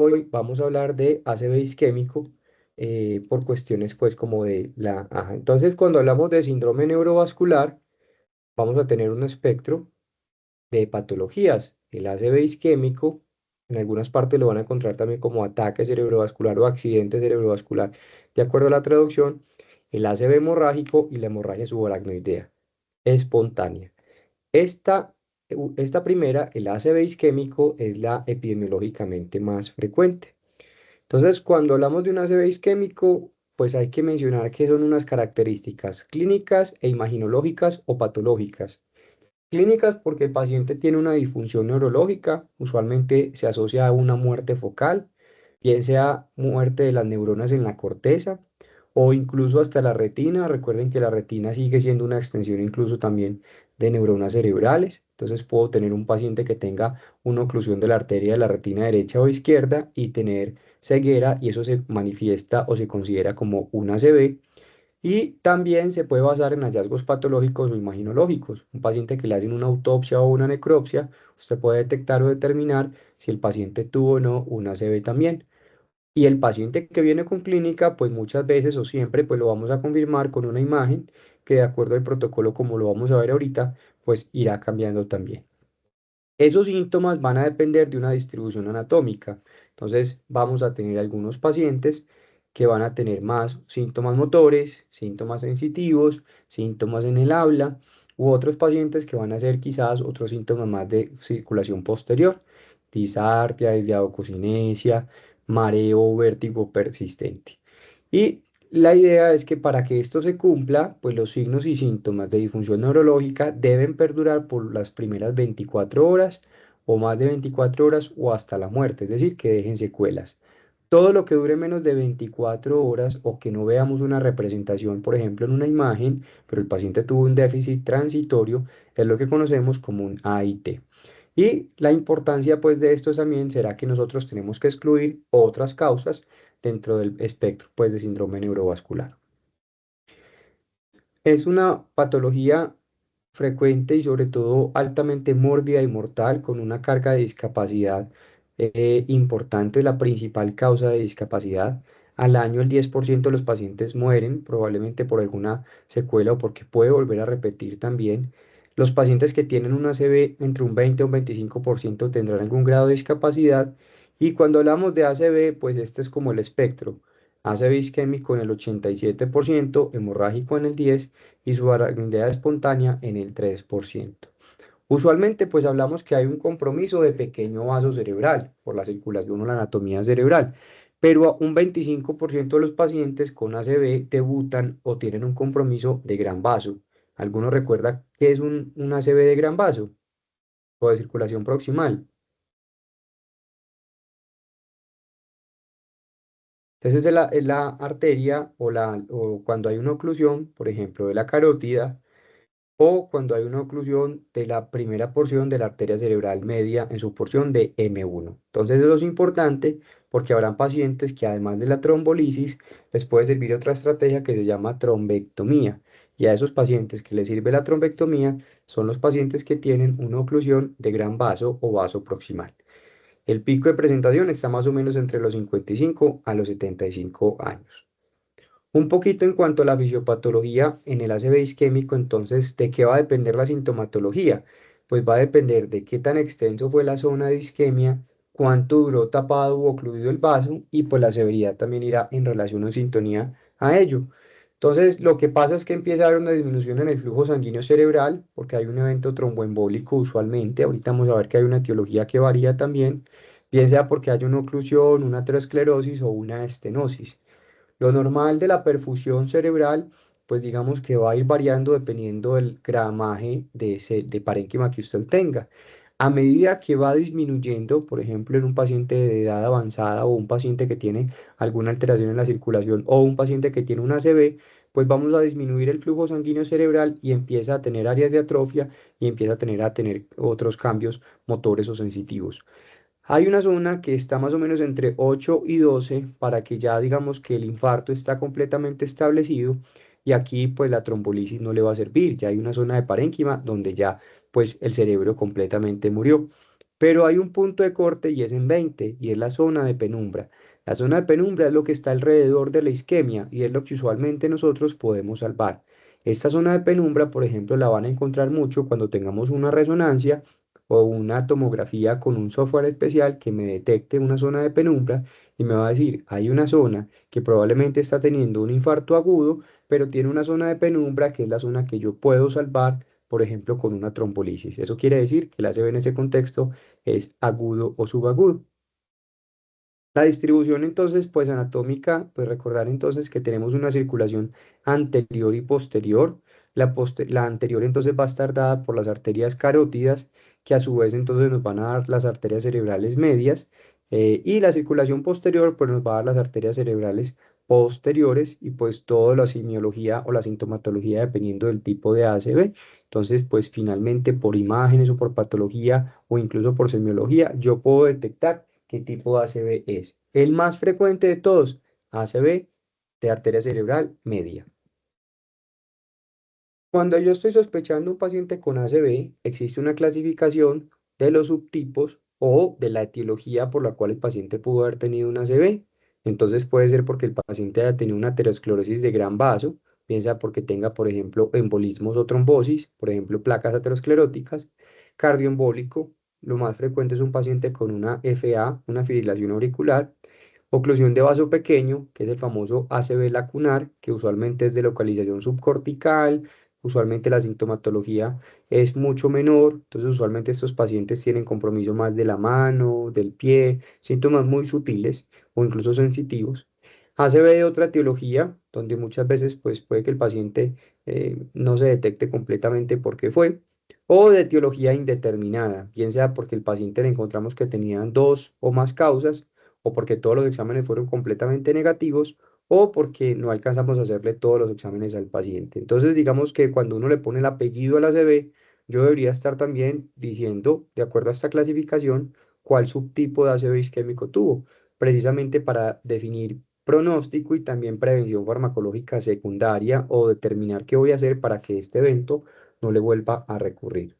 Hoy vamos a hablar de ACV isquémico por cuestiones pues como de la AJA. Entonces, cuando hablamos de síndrome neurovascular, vamos a tener un espectro de patologías. El ACV isquémico, en algunas partes lo van a encontrar también como ataque cerebrovascular o accidente cerebrovascular, de acuerdo a la traducción, el ACV hemorrágico y la hemorragia subaracnoidea espontánea. Esta primera, el ACV isquémico, es la epidemiológicamente más frecuente. Entonces, cuando hablamos de un ACV isquémico, pues hay que mencionar que son unas características clínicas e imaginológicas o patológicas. Clínicas porque el paciente tiene una disfunción neurológica, usualmente se asocia a una muerte focal, bien sea muerte de las neuronas en la corteza o incluso hasta la retina. Recuerden que la retina sigue siendo una extensión incluso también de neuronas cerebrales. Entonces puedo tener un paciente que tenga una oclusión de la arteria de la retina derecha o izquierda y tener ceguera, y eso se manifiesta o se considera como una ACV. Y también se puede basar en hallazgos patológicos o imaginológicos. Un paciente que le hacen una autopsia o una necropsia, usted puede detectar o determinar si el paciente tuvo o no una ACV también. Y el paciente que viene con clínica, pues muchas veces o siempre, pues lo vamos a confirmar con una imagen que, de acuerdo al protocolo, como lo vamos a ver ahorita, pues irá cambiando también. Esos síntomas van a depender de una distribución anatómica. Entonces, vamos a tener algunos pacientes que van a tener más síntomas motores, síntomas sensitivos, síntomas en el habla, u otros pacientes que van a ser quizás otros síntomas más de circulación posterior, disartria, desviadococinesia, mareo o vértigo persistente. Y la idea es que para que esto se cumpla, pues los signos y síntomas de disfunción neurológica deben perdurar por las primeras 24 horas o más de 24 horas o hasta la muerte, es decir, que dejen secuelas. Todo lo que dure menos de 24 horas o que no veamos una representación, por ejemplo, en una imagen, pero el paciente tuvo un déficit transitorio, es lo que conocemos como un AIT. Y la importancia pues de esto también será que nosotros tenemos que excluir otras causas dentro del espectro pues de síndrome neurovascular. Es una patología frecuente y sobre todo altamente mórbida y mortal, con una carga de discapacidad importante, es la principal causa de discapacidad. Al año el 10% de los pacientes mueren, probablemente por alguna secuela o porque puede volver a repetir también. Los pacientes que tienen una ACV, entre un 20 o un 25% tendrán algún grado de discapacidad. Y cuando hablamos de ACV, pues este es como el espectro. ACV isquémico en el 87%, hemorrágico en el 10% y su aracnidea espontánea en el 3%. Usualmente pues hablamos que hay un compromiso de pequeño vaso cerebral por la circulación o la anatomía cerebral, pero un 25% de los pacientes con ACV debutan o tienen un compromiso de gran vaso. ¿Alguno recuerda qué es un ACV de gran vaso o de circulación proximal? Entonces es la arteria o cuando hay una oclusión, por ejemplo, de la carótida, o cuando hay una oclusión de la primera porción de la arteria cerebral media en su porción de M1. Entonces eso es importante porque habrán pacientes que, además de la trombolisis, les puede servir otra estrategia que se llama trombectomía. Y a esos pacientes que les sirve la trombectomía son los pacientes que tienen una oclusión de gran vaso o vaso proximal. El pico de presentación está más o menos entre los 55 a los 75 años. Un poquito en cuanto a la fisiopatología en el ACV isquémico, entonces, ¿de qué va a depender la sintomatología? Pues va a depender de qué tan extenso fue la zona de isquemia, cuánto duró tapado o ocluido el vaso, y pues la severidad también irá en relación o en sintonía a ello. Entonces, lo que pasa es que empieza a haber una disminución en el flujo sanguíneo cerebral, porque hay un evento tromboembólico usualmente. Ahorita vamos a ver que hay una etiología que varía también, bien sea porque hay una oclusión, una aterosclerosis o una estenosis. Lo normal de la perfusión cerebral, pues digamos que va a ir variando dependiendo del gramaje de parénquima que usted tenga. A medida que va disminuyendo, por ejemplo, en un paciente de edad avanzada o un paciente que tiene alguna alteración en la circulación o un paciente que tiene una ACV, pues vamos a disminuir el flujo sanguíneo cerebral y empieza a tener áreas de atrofia y empieza a tener otros cambios motores o sensitivos. Hay una zona que está más o menos entre 8 y 12 para que ya digamos que el infarto está completamente establecido, y aquí pues la trombolisis no le va a servir. Ya hay una zona de parénquima donde ya pues el cerebro completamente murió. Pero hay un punto de corte y es en 20 y es la zona de penumbra. La zona de penumbra es lo que está alrededor de la isquemia y es lo que usualmente nosotros podemos salvar. Esta zona de penumbra, por ejemplo, la van a encontrar mucho cuando tengamos una resonancia o una tomografía con un software especial que me detecte una zona de penumbra y me va a decir, hay una zona que probablemente está teniendo un infarto agudo, pero tiene una zona de penumbra que es la zona que yo puedo salvar, por ejemplo, con una trombolisis. Eso quiere decir que el ACV en ese contexto es agudo o subagudo. La distribución entonces, pues anatómica, pues recordar entonces que tenemos una circulación anterior y posterior. La anterior entonces va a estar dada por las arterias carótidas, que a su vez entonces nos van a dar las arterias cerebrales medias, y la circulación posterior pues nos va a dar las arterias cerebrales posteriores y pues toda la semiología o la sintomatología dependiendo del tipo de ACV. Entonces, pues finalmente por imágenes o por patología o incluso por semiología, yo puedo detectar qué tipo de ACV es. El más frecuente de todos, ACV de arteria cerebral media. Cuando yo estoy sospechando un paciente con ACV, existe una clasificación de los subtipos o de la etiología por la cual el paciente pudo haber tenido un ACV. Entonces puede ser porque el paciente haya tenido una aterosclerosis de gran vaso, piensa porque tenga, por ejemplo, embolismos o trombosis, por ejemplo, placas ateroscleróticas, cardioembólico. Lo más frecuente es un paciente con una FA, una fibrilación auricular, oclusión de vaso pequeño, que es el famoso ACV lacunar, que usualmente es de localización subcortical. Usualmente la sintomatología es mucho menor, entonces usualmente estos pacientes tienen compromiso más de la mano, del pie, síntomas muy sutiles o incluso sensitivos. ACV de otra etiología, donde muchas veces pues, puede que el paciente no se detecte completamente por qué fue, o de etiología indeterminada, bien sea porque el paciente le encontramos que tenían dos o más causas, o porque todos los exámenes fueron completamente negativos, o porque no alcanzamos a hacerle todos los exámenes al paciente. Entonces, digamos que cuando uno le pone el apellido a la ACV, yo debería estar también diciendo, de acuerdo a esta clasificación, cuál subtipo de ACV isquémico tuvo, precisamente para definir pronóstico y también prevención farmacológica secundaria o determinar qué voy a hacer para que este evento no le vuelva a recurrir.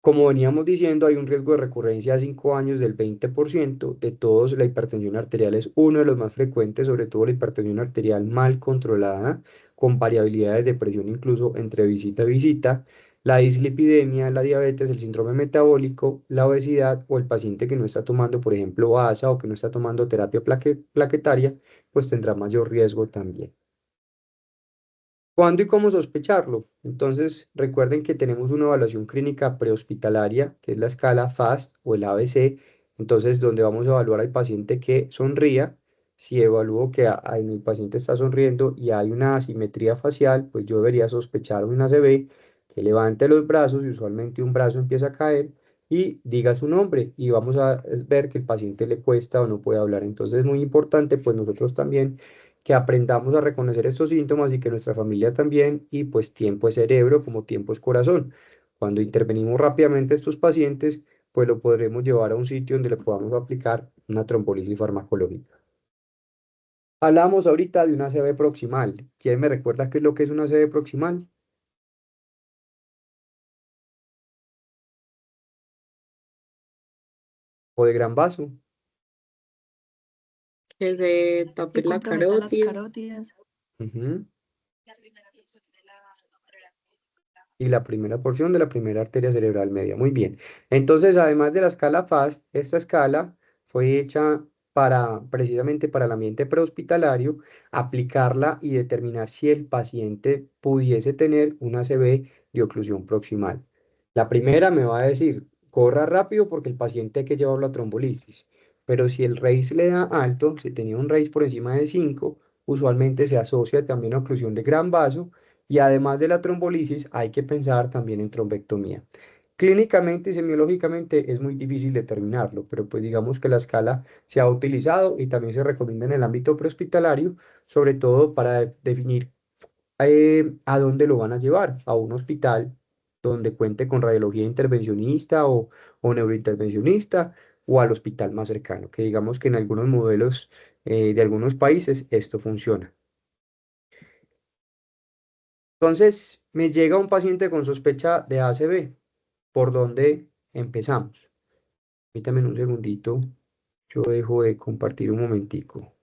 Como veníamos diciendo, hay un riesgo de recurrencia a 5 años del 20%. De todos, la hipertensión arterial es uno de los más frecuentes, sobre todo la hipertensión arterial mal controlada, con variabilidades de presión incluso entre visita y visita. La dislipidemia, la diabetes, el síndrome metabólico, la obesidad o el paciente que no está tomando, por ejemplo, ASA o que no está tomando terapia plaquetaria, pues tendrá mayor riesgo también. ¿Cuándo y cómo sospecharlo? Entonces, recuerden que tenemos una evaluación clínica prehospitalaria, que es la escala FAST o el ABC, entonces donde vamos a evaluar al paciente que sonría. Si evalúo que el paciente está sonriendo y hay una asimetría facial, pues yo debería sospechar un ACV, que levante los brazos y usualmente un brazo empieza a caer y diga su nombre y vamos a ver que el paciente le cuesta o no puede hablar. Entonces es muy importante, pues nosotros también que aprendamos a reconocer estos síntomas y que nuestra familia también, y pues tiempo es cerebro como tiempo es corazón. Cuando intervenimos rápidamente a estos pacientes, pues lo podremos llevar a un sitio donde le podamos aplicar una trombolisis farmacológica. Hablamos ahorita de una ACV proximal. ¿Quién me recuerda qué es lo que es una ACV proximal? O de gran vaso. Que se tape Que la comprometa las carótida. carótidas. Ujú. Y la primera porción de la primera arteria cerebral media. Muy bien. Entonces, además de la escala FAST, esta escala fue hecha para precisamente para el ambiente prehospitalario, aplicarla y determinar si el paciente pudiese tener una ACV de oclusión proximal. La primera me va a decir, corra rápido porque el paciente hay que llevarlo a trombolisis. Pero si el RACE le da alto, si tenía un RACE por encima de 5, usualmente se asocia también a oclusión de gran vaso y además de la trombolisis, hay que pensar también en trombectomía. Clínicamente y semiológicamente es muy difícil determinarlo, pero pues digamos que la escala se ha utilizado y también se recomienda en el ámbito prehospitalario, sobre todo para definir a dónde lo van a llevar, a un hospital donde cuente con radiología intervencionista o neurointervencionista o al hospital más cercano, que digamos que en algunos modelos de algunos países esto funciona. Entonces, me llega un paciente con sospecha de ACV. ¿Por dónde empezamos. Permítame un segundito, yo dejo de compartir un momentico.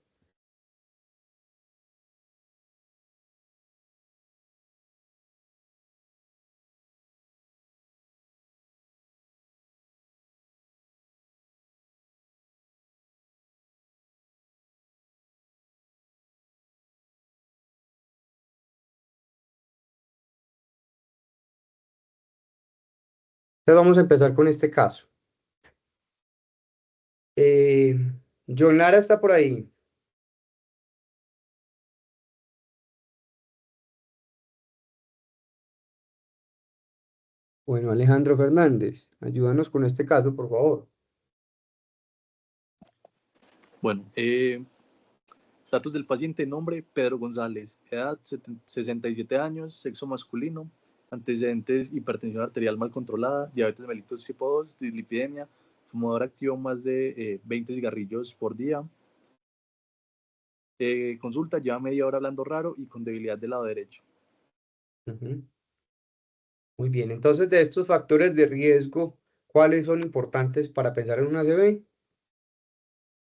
Entonces vamos a empezar con este caso. Eh, John Lara está por ahí. Bueno, Alejandro Fernández, ayúdanos con este caso, por favor. Bueno, datos del paciente: nombre, Pedro González, edad 67 años, sexo masculino, antecedentes: hipertensión arterial mal controlada, diabetes mellitus tipo 2, dislipidemia, fumador activo más de 20 cigarrillos por día. Consulta: lleva media hora hablando raro y con debilidad del lado derecho. Ujú. Muy bien, entonces de estos factores de riesgo, ¿cuáles son importantes para pensar en una ACV?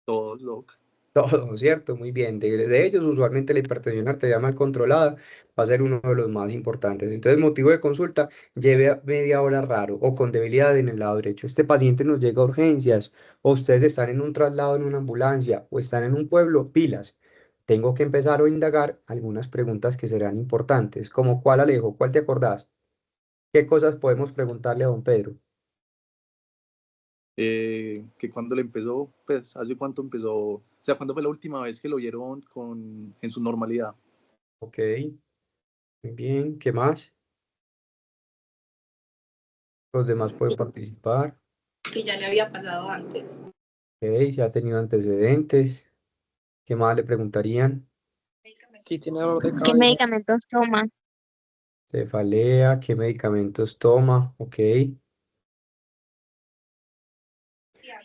Todos, Doc. Todo, ¿cierto? Muy bien. De ellos, usualmente la hipertensión arterial mal controlada va a ser uno de los más importantes. Entonces, motivo de consulta, lleve a media hora raro o con debilidad en el lado derecho. Este paciente nos llega a urgencias, o ustedes están en un traslado en una ambulancia, o están en un pueblo, pilas. Tengo que empezar a indagar algunas preguntas que serán importantes, como ¿cuál, Alejo? ¿Cuál te acordás? ¿Qué cosas podemos preguntarle a don Pedro? Que cuando le empezó, pues, ¿hace cuánto empezó? O sea, ¿cuándo fue la última vez que lo vieron en su normalidad? Ok, muy bien. ¿Qué más? Los demás pueden participar. Que ya le había pasado antes. Ok, si ha tenido antecedentes. ¿Qué más le preguntarían? Sí, tiene dolor de ¿Qué cabeza. medicamentos toma? Cefalea, ¿qué medicamentos toma? Ok.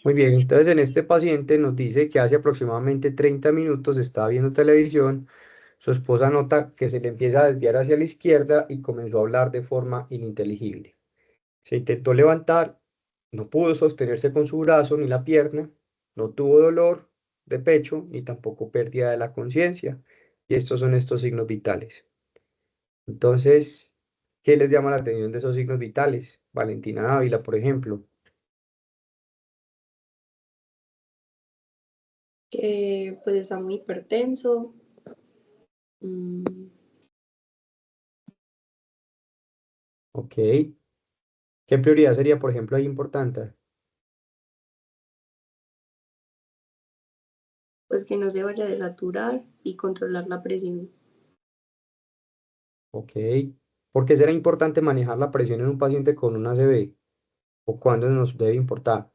Muy bien, entonces en este paciente nos dice que hace aproximadamente 30 minutos estaba viendo televisión, su esposa nota que se le empieza a desviar hacia la izquierda y comenzó a hablar de forma ininteligible. Se intentó levantar, no pudo sostenerse con su brazo ni la pierna, no tuvo dolor de pecho ni tampoco pérdida de la conciencia. Y estos son estos signos vitales. Entonces, ¿qué les llama la atención de esos signos vitales? Valentina Dávila, por ejemplo. Que pues está muy hipertenso. Mm, Ok. ¿Qué prioridad sería, por ejemplo, ahí importante? pues que no se vaya a desaturar y controlar la presión. Ok. ¿Por qué será importante manejar la presión en un paciente con una ACV? ¿O cuándo nos debe importar?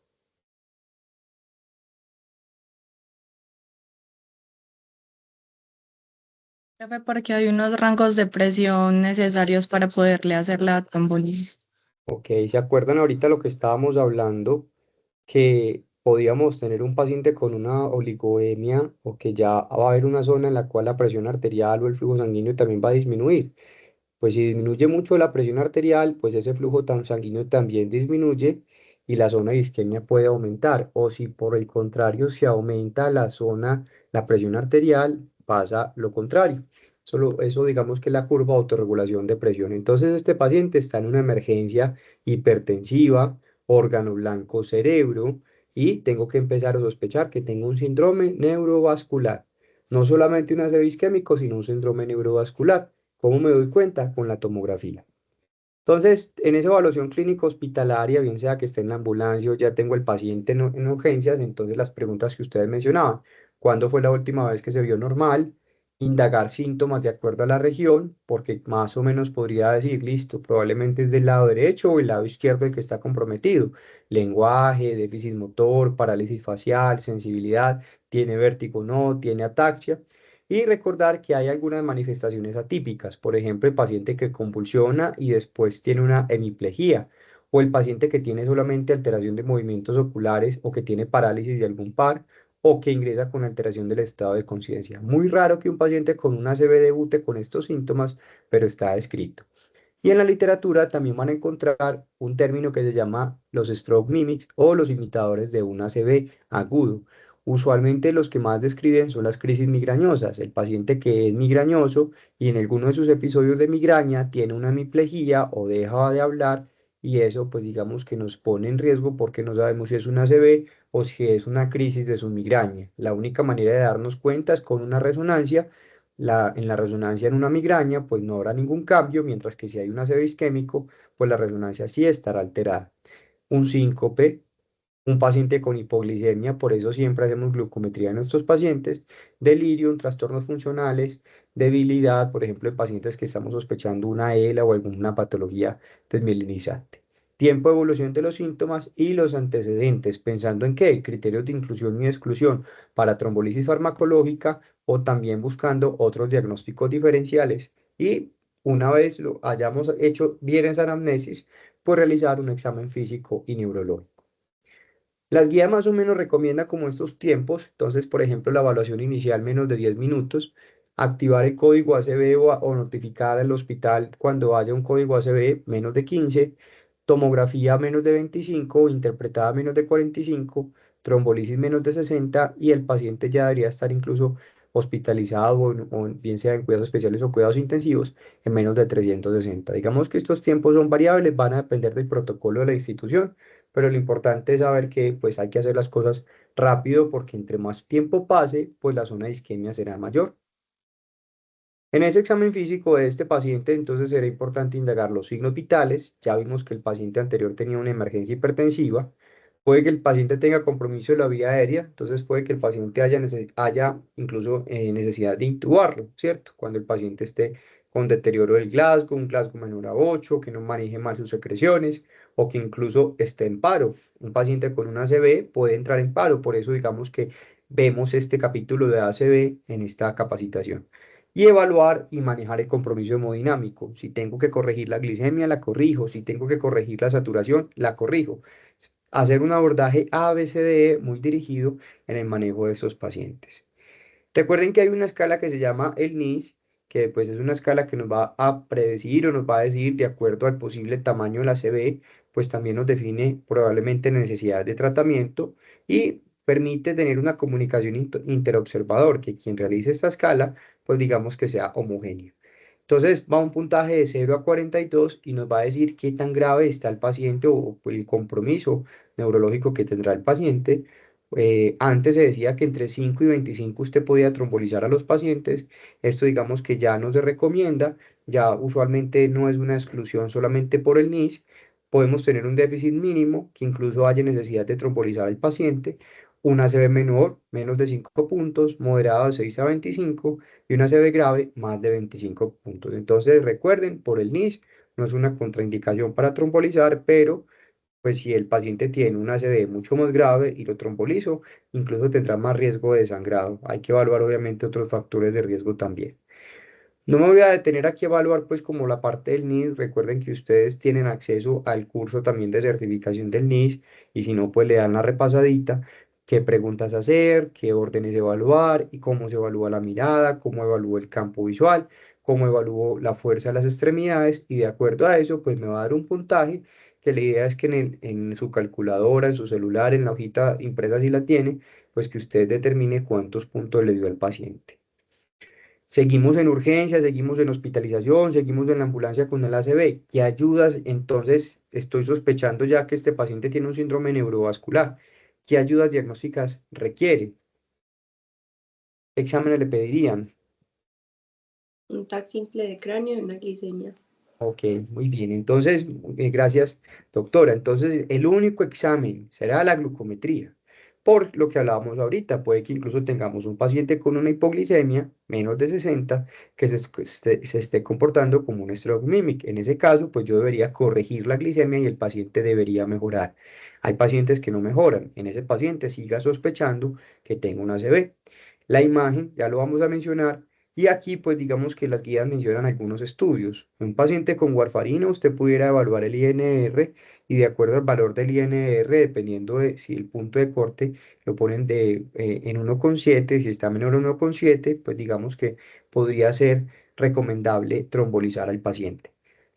Profe, porque hay unos rangos de presión necesarios para poderle hacer la trombolis. Ok, ¿se acuerdan ahorita lo que estábamos hablando? Que podíamos tener un paciente con una oligoemia o que ya va a haber una zona en la cual la presión arterial o el flujo sanguíneo también va a disminuir. Pues si disminuye mucho la presión arterial, pues ese flujo sanguíneo también disminuye y la zona de isquemia puede aumentar. O si por el contrario se aumenta la zona, la presión arterial, pasa lo contrario. Eso digamos que es la curva de autorregulación de presión. Entonces este paciente está en una emergencia hipertensiva, órgano blanco cerebro, y tengo que empezar a sospechar que tengo un síndrome neurovascular. No solamente un ACV isquémico, sino un síndrome neurovascular. ¿Cómo me doy cuenta? Con la tomografía. Entonces, en esa evaluación clínica hospitalaria, bien sea que esté en la ambulancia o ya tengo el paciente en urgencias, entonces las preguntas que ustedes mencionaban: ¿cuándo fue la última vez que se vio normal? Indagar síntomas de acuerdo a la región, porque más o menos podría decir, listo, probablemente es del lado derecho o el lado izquierdo el que está comprometido. Lenguaje, déficit motor, parálisis facial, sensibilidad, tiene vértigo o no, tiene ataxia. Y recordar que hay algunas manifestaciones atípicas, por ejemplo, el paciente que convulsiona y después tiene una hemiplegia, o el paciente que tiene solamente alteración de movimientos oculares o que tiene parálisis de algún par, o que ingresa con alteración del estado de conciencia. Muy raro que un paciente con una ACV debute con estos síntomas, pero está descrito. Y en la literatura también van a encontrar un término que se llama los stroke mimics o los imitadores de un ACV agudo. Usualmente los que más describen son las crisis migrañosas. El paciente que es migrañoso y en alguno de sus episodios de migraña tiene una hemiplegia o deja de hablar y eso pues digamos que nos pone en riesgo porque no sabemos si es un ACV o si es una crisis de su migraña. La única manera de darnos cuenta es con una resonancia. En la resonancia en una migraña pues no habrá ningún cambio, mientras que si hay un ACV isquémico pues la resonancia sí estará alterada. Un síncope, un paciente con hipoglicemia, por eso siempre hacemos glucometría en estos pacientes, delirio, trastornos funcionales, debilidad, por ejemplo, en pacientes que estamos sospechando una ELA o alguna patología desmielinizante. Tiempo de evolución de los síntomas y los antecedentes, pensando en qué, criterios de inclusión y exclusión para trombolisis farmacológica o también buscando otros diagnósticos diferenciales. Y una vez lo hayamos hecho bien esa anamnesis, pues realizar un examen físico y neurológico. Las guías más o menos recomiendan como estos tiempos, entonces, por ejemplo, la evaluación inicial menos de 10 minutos, activar el código ACV o notificar al hospital cuando haya un código ACV menos de 15, tomografía menos de 25 o interpretada menos de 45, trombolisis menos de 60 y el paciente ya debería estar incluso hospitalizado o bien sea en cuidados especiales o cuidados intensivos en menos de 360. Digamos que estos tiempos son variables, van a depender del protocolo de la institución, pero lo importante es saber que pues hay que hacer las cosas rápido porque entre más tiempo pase, pues la zona de isquemia será mayor. En ese examen físico de este paciente, entonces será importante indagar los signos vitales. Ya vimos que el paciente anterior tenía una emergencia hipertensiva. Puede que el paciente tenga compromiso de la vía aérea, entonces puede que el paciente haya incluso necesidad de intubarlo, ¿cierto? Cuando el paciente esté con deterioro del Glasgow, un Glasgow menor a 8, que no maneje mal sus secreciones o que incluso esté en paro. Un paciente con una ACV puede entrar en paro, por eso digamos que vemos este capítulo de ACV en esta capacitación y evaluar y manejar el compromiso hemodinámico. Si tengo que corregir la glicemia, la corrijo. Si tengo que corregir la saturación, la corrijo. Hacer un abordaje ABCDE muy dirigido en el manejo de estos pacientes. Recuerden que hay una escala que se llama el NIS, que pues es una escala que nos va a predecir o nos va a decir de acuerdo al posible tamaño de la CB, pues también nos define probablemente necesidades de tratamiento y permite tener una comunicación interobservador, que quien realice esta escala, pues digamos que sea homogénea. Entonces va un puntaje de 0 a 42 y nos va a decir qué tan grave está el paciente o el compromiso neurológico que tendrá el paciente. Antes se decía que entre 5 y 25 usted podía trombolizar a los pacientes. Esto digamos que ya no se recomienda, ya usualmente no es una exclusión solamente por el NIS. Podemos tener un déficit mínimo que incluso haya necesidad de trombolizar al paciente, una CB menor, menos de 5 puntos, moderado de 6 a 25 y una CB grave, más de 25 puntos. Entonces recuerden, por el NIS no es una contraindicación para trombolizar, pero pues si el paciente tiene una ACV mucho más grave y lo trombolizo, incluso tendrá más riesgo de sangrado. Hay que evaluar obviamente otros factores de riesgo también. No me voy a detener aquí a evaluar pues como la parte del NIS. Recuerden que ustedes tienen acceso al curso también de certificación del NIS y si no pues le dan la repasadita, qué preguntas hacer, qué órdenes evaluar y cómo se evalúa la mirada, cómo evalúo el campo visual, cómo evalúo la fuerza de las extremidades y de acuerdo a eso pues me va a dar un puntaje que la idea es que en su calculadora, en su celular, en la hojita impresa si la tiene, pues que usted determine cuántos puntos le dio al paciente. Seguimos en urgencia, seguimos en hospitalización, seguimos en la ambulancia con el ACV. ¿Qué ayudas? Entonces, estoy sospechando ya que este paciente tiene un síndrome neurovascular. ¿Qué ayudas diagnósticas requiere? ¿Qué exámenes le pedirían? Un TAC simple de cráneo y una glicemia. Ok, muy bien. Entonces, gracias, doctora. Entonces, el único examen será la glucometría. Por lo que hablábamos ahorita, puede que incluso tengamos un paciente con una hipoglicemia menos de 60 que se esté comportando como un stroke mimic. En ese caso, pues yo debería corregir la glicemia y el paciente debería mejorar. Hay pacientes que no mejoran. En ese paciente siga sospechando que tenga una ACV. La imagen, ya lo vamos a mencionar, y aquí, pues digamos que las guías mencionan algunos estudios. Un paciente con warfarina, usted pudiera evaluar el INR y de acuerdo al valor del INR, dependiendo de si el punto de corte lo ponen en 1,7, si está menor a 1,7, pues digamos que podría ser recomendable trombolizar al paciente.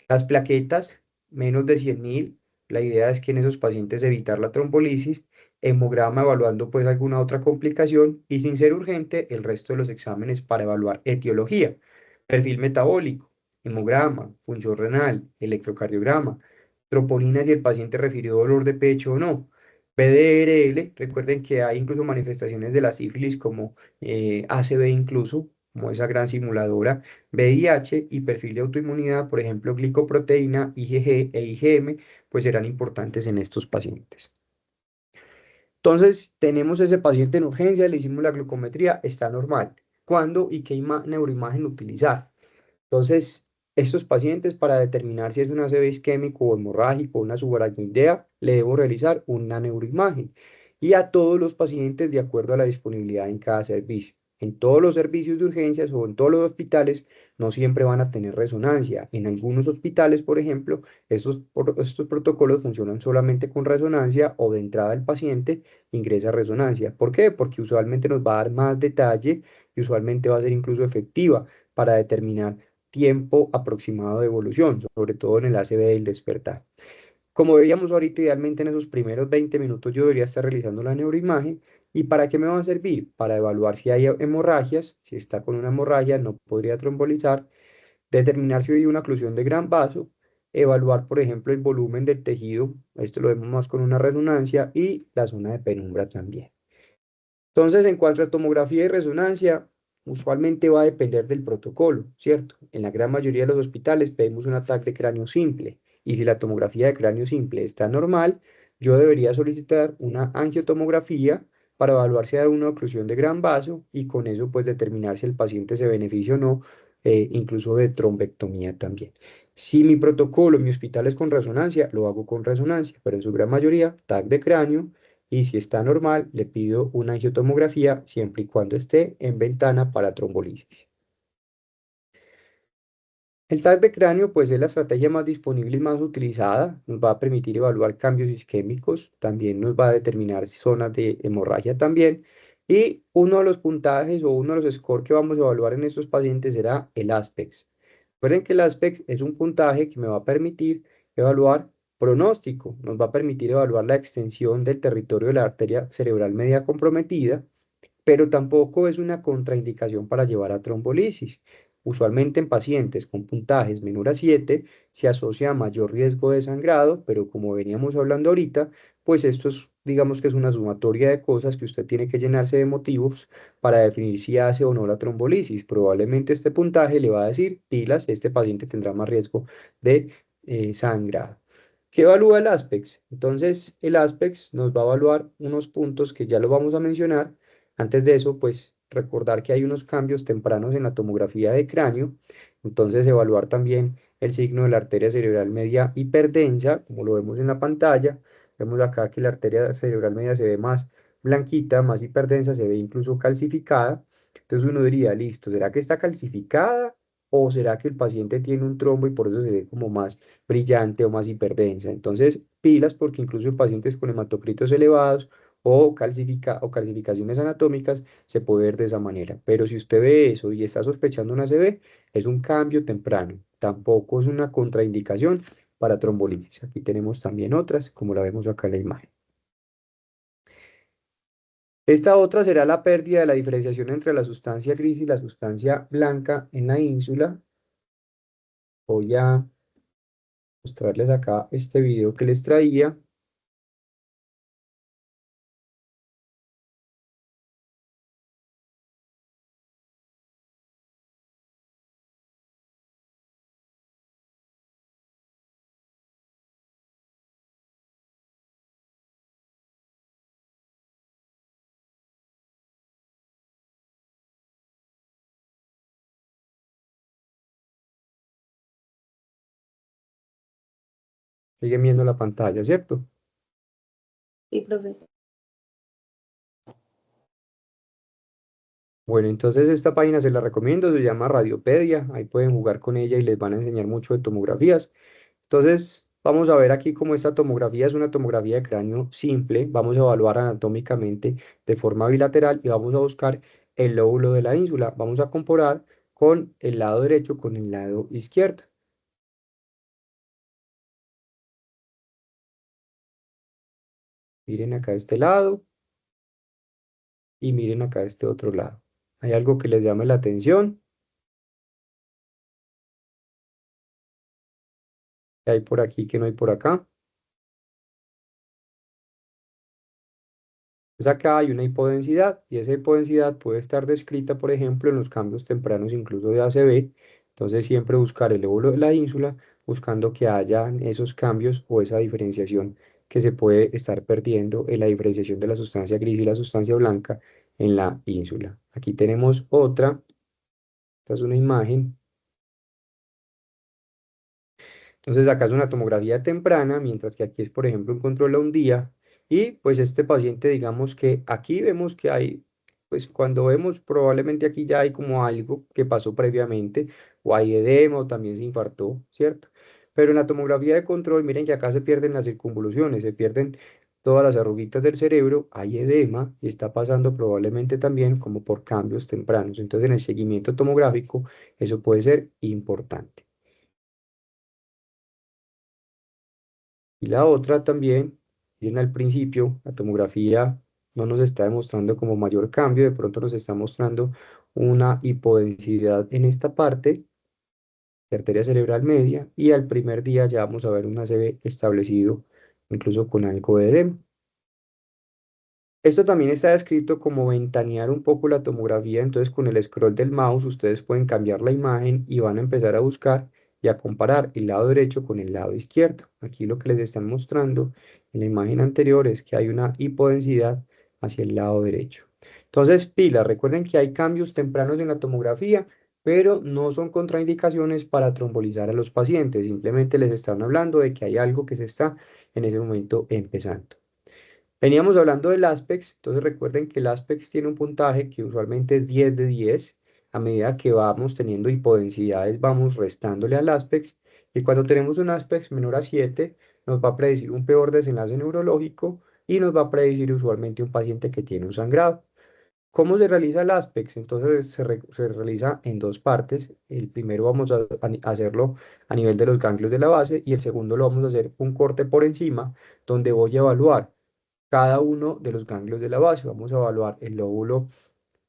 Las plaquetas, menos de 100.000, la idea es que en esos pacientes evitar la trombolisis, hemograma evaluando pues alguna otra complicación y sin ser urgente el resto de los exámenes para evaluar etiología, perfil metabólico, hemograma, función renal, electrocardiograma, troponina si el paciente refirió dolor de pecho o no. PDRL, recuerden que hay incluso manifestaciones de la sífilis como ACV incluso, como esa gran simuladora, VIH y perfil de autoinmunidad, por ejemplo, glicoproteína, IgG e IgM, pues serán importantes en estos pacientes. Entonces, tenemos ese paciente en urgencia, le hicimos la glucometría, está normal. ¿Cuándo y qué neuroimagen utilizar? Entonces, estos pacientes, para determinar si es un ACV isquémico o hemorrágico o una subaracnoidea, le debo realizar una neuroimagen. Y a todos los pacientes de acuerdo a la disponibilidad en cada servicio. En todos los servicios de urgencias o en todos los hospitales no siempre van a tener resonancia. En algunos hospitales, por ejemplo, estos protocolos funcionan solamente con resonancia o de entrada el paciente ingresa a resonancia. ¿Por qué? Porque usualmente nos va a dar más detalle y usualmente va a ser incluso efectiva para determinar tiempo aproximado de evolución, sobre todo en el ACV del despertar. Como veíamos ahorita, idealmente en esos primeros 20 minutos yo debería estar realizando la neuroimagen. ¿Y para qué me va a servir? Para evaluar si hay hemorragias, si está con una hemorragia, no podría trombolizar, determinar si hay una oclusión de gran vaso, evaluar, por ejemplo, el volumen del tejido, esto lo vemos más con una resonancia, y la zona de penumbra también. Entonces, en cuanto a tomografía y resonancia, usualmente va a depender del protocolo, ¿cierto? En la gran mayoría de los hospitales pedimos un ataque de cráneo simple y si la tomografía de cráneo simple está normal, yo debería solicitar una angiotomografía para evaluar si hay una oclusión de gran vaso y con eso pues determinar si el paciente se beneficia o no, incluso de trombectomía también. Si mi protocolo, mi hospital es con resonancia, lo hago con resonancia, pero en su gran mayoría, TAC de cráneo y si está normal, le pido una angiotomografía siempre y cuando esté en ventana para trombolisis. El TAC de cráneo, pues es la estrategia más disponible y más utilizada. Nos va a permitir evaluar cambios isquémicos, también nos va a determinar zonas de hemorragia también. Y uno de los puntajes o uno de los scores que vamos a evaluar en estos pacientes será el ASPEX. Recuerden que el ASPEX es un puntaje que me va a permitir evaluar pronóstico, nos va a permitir evaluar la extensión del territorio de la arteria cerebral media comprometida, pero tampoco es una contraindicación para llevar a trombolisis. Usualmente en pacientes con puntajes menor a 7 se asocia a mayor riesgo de sangrado, pero como veníamos hablando ahorita, pues esto es, digamos que es una sumatoria de cosas que usted tiene que llenarse de motivos para definir si hace o no la trombolisis. Probablemente este puntaje le va a decir, pilas, este paciente tendrá más riesgo de sangrado. ¿Qué evalúa el ASPEX? Entonces, el ASPEX nos va a evaluar unos puntos que ya lo vamos a mencionar. Antes de eso, pues recordar que hay unos cambios tempranos en la tomografía de cráneo, entonces evaluar también el signo de la arteria cerebral media hiperdensa, como lo vemos en la pantalla. Vemos acá que la arteria cerebral media se ve más blanquita, más hiperdensa, se ve incluso calcificada. Entonces uno diría, listo, ¿será que está calcificada o será que el paciente tiene un trombo y por eso se ve como más brillante o más hiperdensa? Entonces, pilas porque incluso en pacientes con hematocritos elevados o calcificaciones anatómicas se puede ver de esa manera. Pero si usted ve eso y está sospechando una ACV, es un cambio temprano. Tampoco es una contraindicación para trombolisis. Aquí tenemos también otras, como la vemos acá en la imagen. Esta otra será la pérdida de la diferenciación entre la sustancia gris y la sustancia blanca en la ínsula. Voy a mostrarles acá este video que les traía. Siguen viendo la pantalla, ¿cierto? Sí, profe. Bueno, entonces esta página se la recomiendo, se llama Radiopedia, ahí pueden jugar con ella y les van a enseñar mucho de tomografías. Entonces, vamos a ver aquí cómo esta tomografía es una tomografía de cráneo simple, vamos a evaluar anatómicamente de forma bilateral y vamos a buscar el lóbulo de la ínsula, vamos a comparar con el lado derecho con el lado izquierdo. Miren acá este lado y miren acá este otro lado. ¿Hay algo que les llame la atención? ¿Qué hay por aquí que no hay por acá? Pues acá hay una hipodensidad y esa hipodensidad puede estar descrita, por ejemplo, en los cambios tempranos incluso de ACV. Entonces siempre buscar el lóbulo de la ínsula buscando que haya esos cambios o esa diferenciación que se puede estar perdiendo en la diferenciación de la sustancia gris y la sustancia blanca en la ínsula. Aquí tenemos otra, esta es una imagen. Entonces acá es una tomografía temprana, mientras que aquí es, por ejemplo, un control a un día. Y pues este paciente, digamos que aquí vemos que hay, pues cuando vemos probablemente aquí ya hay como algo que pasó previamente, o hay edema, o también se infartó, ¿cierto? Pero en la tomografía de control, miren que acá se pierden las circunvoluciones, se pierden todas las arruguitas del cerebro, hay edema y está pasando probablemente también como por cambios tempranos. Entonces en el seguimiento tomográfico eso puede ser importante. Y la otra también, bien al principio, la tomografía no nos está demostrando como mayor cambio, de pronto nos está mostrando una hipodensidad en esta parte de arteria cerebral media y al primer día ya vamos a ver un ACV establecido incluso con algo de edema. Esto también está descrito como ventanear un poco la tomografía, entonces con el scroll del mouse ustedes pueden cambiar la imagen y van a empezar a buscar y a comparar el lado derecho con el lado izquierdo. Aquí lo que les están mostrando en la imagen anterior es que hay una hipodensidad hacia el lado derecho. Entonces, pila, recuerden que hay cambios tempranos en la tomografía, pero no son contraindicaciones para trombolizar a los pacientes, simplemente les están hablando de que hay algo que se está en ese momento empezando. Veníamos hablando del ASPEX, entonces recuerden que el ASPEX tiene un puntaje que usualmente es 10 de 10. A medida que vamos teniendo hipodensidades, vamos restándole al ASPEX. Y cuando tenemos un ASPEX menor a 7, nos va a predecir un peor desenlace neurológico y nos va a predecir usualmente un paciente que tiene un sangrado. ¿Cómo se realiza el ASPEX? Entonces se realiza en dos partes. El primero vamos a hacerlo a nivel de los ganglios de la base y el segundo lo vamos a hacer un corte por encima donde voy a evaluar cada uno de los ganglios de la base. Vamos a evaluar el lóbulo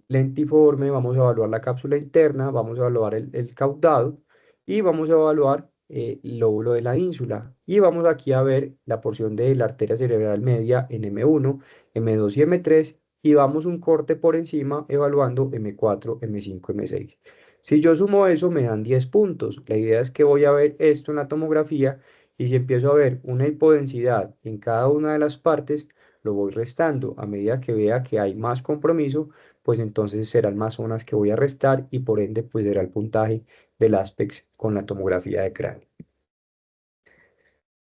lentiforme, vamos a evaluar la cápsula interna, vamos a evaluar el caudado y vamos a evaluar el lóbulo de la ínsula. Y vamos aquí a ver la porción de la arteria cerebral media en M1, M2 y M3 y vamos un corte por encima evaluando M4, M5, M6. Si yo sumo eso me dan 10 puntos. La idea es que voy a ver esto en la tomografía y si empiezo a ver una hipodensidad en cada una de las partes, lo voy restando. A medida que vea que hay más compromiso, pues entonces serán más zonas que voy a restar y por ende pues será el puntaje del ASPEX con la tomografía de cráneo.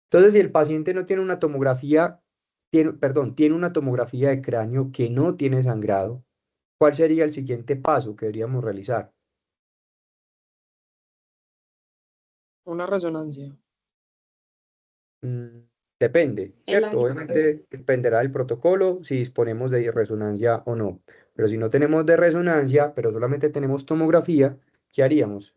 Entonces, si el paciente no tiene una tomografía, tiene una tomografía de cráneo que no tiene sangrado, ¿cuál sería el siguiente paso que deberíamos realizar? Una resonancia. Mm, Depende, El ¿cierto? angio- Obviamente dependerá del protocolo si disponemos de resonancia o no. Pero si no tenemos de resonancia, pero solamente tenemos tomografía, ¿qué haríamos?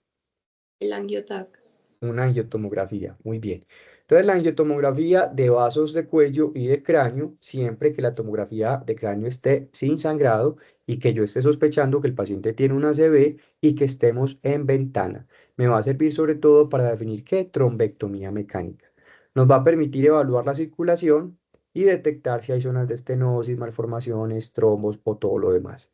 el angiotac. Una angiotomografía, muy bien. Entonces, la angiotomografía de vasos de cuello y de cráneo, siempre que la tomografía de cráneo esté sin sangrado y que yo esté sospechando que el paciente tiene una ACV y que estemos en ventana. Me va a servir sobre todo para definir qué trombectomía mecánica. Nos va a permitir evaluar la circulación y detectar si hay zonas de estenosis, malformaciones, trombos o todo lo demás.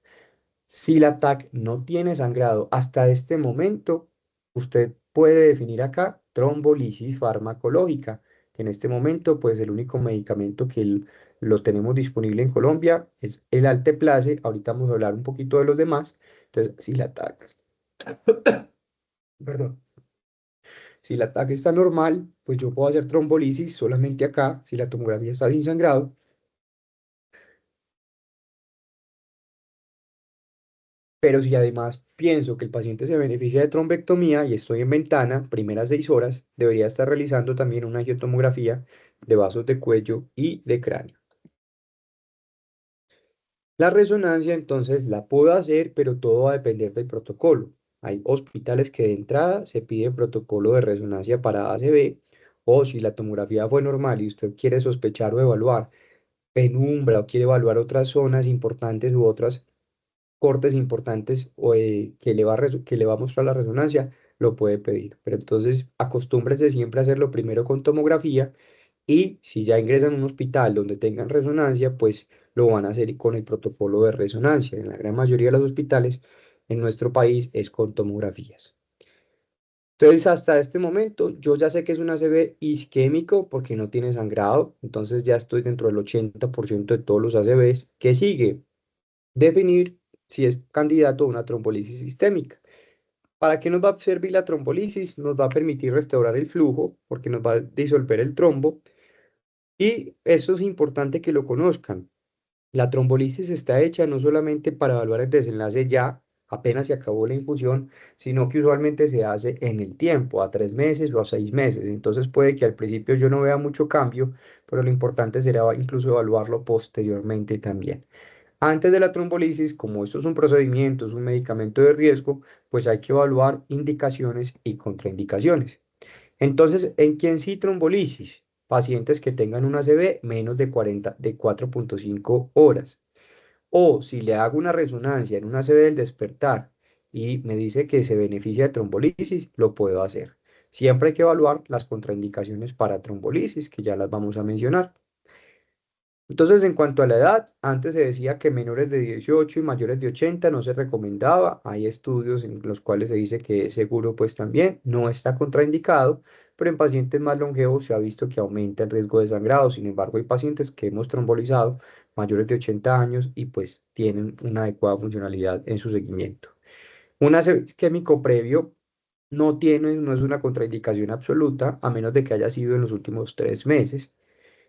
Si la TAC no tiene sangrado hasta este momento, usted puede definir acá trombolisis farmacológica, que en este momento, pues el único medicamento que lo tenemos disponible en Colombia es el Alteplase. Ahorita vamos a hablar un poquito de los demás. Entonces, si la TAC, perdón, si la TAC está normal, pues yo puedo hacer trombolisis solamente acá, si la tomografía está sin sangrado. Pero si además pienso que el paciente se beneficia de trombectomía y estoy en ventana, primeras 6 horas, debería estar realizando también una angiotomografía de vasos de cuello y de cráneo. La resonancia entonces la puedo hacer, pero todo va a depender del protocolo. Hay hospitales que de entrada se pide protocolo de resonancia para ACV, o si la tomografía fue normal y usted quiere sospechar o evaluar penumbra o quiere evaluar otras zonas importantes u otras cortes importantes que le va a mostrar la resonancia, lo puede pedir. Pero entonces acostúmbrense siempre a hacerlo primero con tomografía y si ya ingresan a un hospital donde tengan resonancia, pues lo van a hacer con el protocolo de resonancia. En la gran mayoría de los hospitales en nuestro país es con tomografías. Entonces, hasta este momento, yo ya sé que es un ACV isquémico porque no tiene sangrado. Entonces, ya estoy dentro del 80% de todos los ACVs. ¿Qué sigue? Definir si es candidato a una trombolisis sistémica. ¿Para qué nos va a servir la trombolisis? Nos va a permitir restaurar el flujo porque nos va a disolver el trombo. Y eso es importante que lo conozcan. La trombolisis está hecha no solamente para evaluar el desenlace ya apenas se acabó la infusión, sino que usualmente se hace en el tiempo, a 3 meses o a 6 meses. Entonces puede que al principio yo no vea mucho cambio, pero lo importante será incluso evaluarlo posteriormente también. Antes de la trombolisis, como esto es un procedimiento, es un medicamento de riesgo, pues hay que evaluar indicaciones y contraindicaciones. Entonces, ¿en quién sí trombolisis? Pacientes que tengan una ACV menos de 4,5 horas. O si le hago una resonancia en una ACV del despertar y me dice que se beneficia de trombolisis, lo puedo hacer. Siempre hay que evaluar las contraindicaciones para trombolisis, que ya las vamos a mencionar. Entonces, en cuanto a la edad, antes se decía que menores de 18 y mayores de 80 no se recomendaba. Hay estudios en los cuales se dice que es seguro, pues también no está contraindicado, pero en pacientes más longevos se ha visto que aumenta el riesgo de sangrado. Sin embargo, hay pacientes que hemos trombolizado mayores de 80 años y pues tienen una adecuada funcionalidad en su seguimiento. Un ACV isquémico previo no es una contraindicación absoluta, a menos de que haya sido en los últimos 3 meses.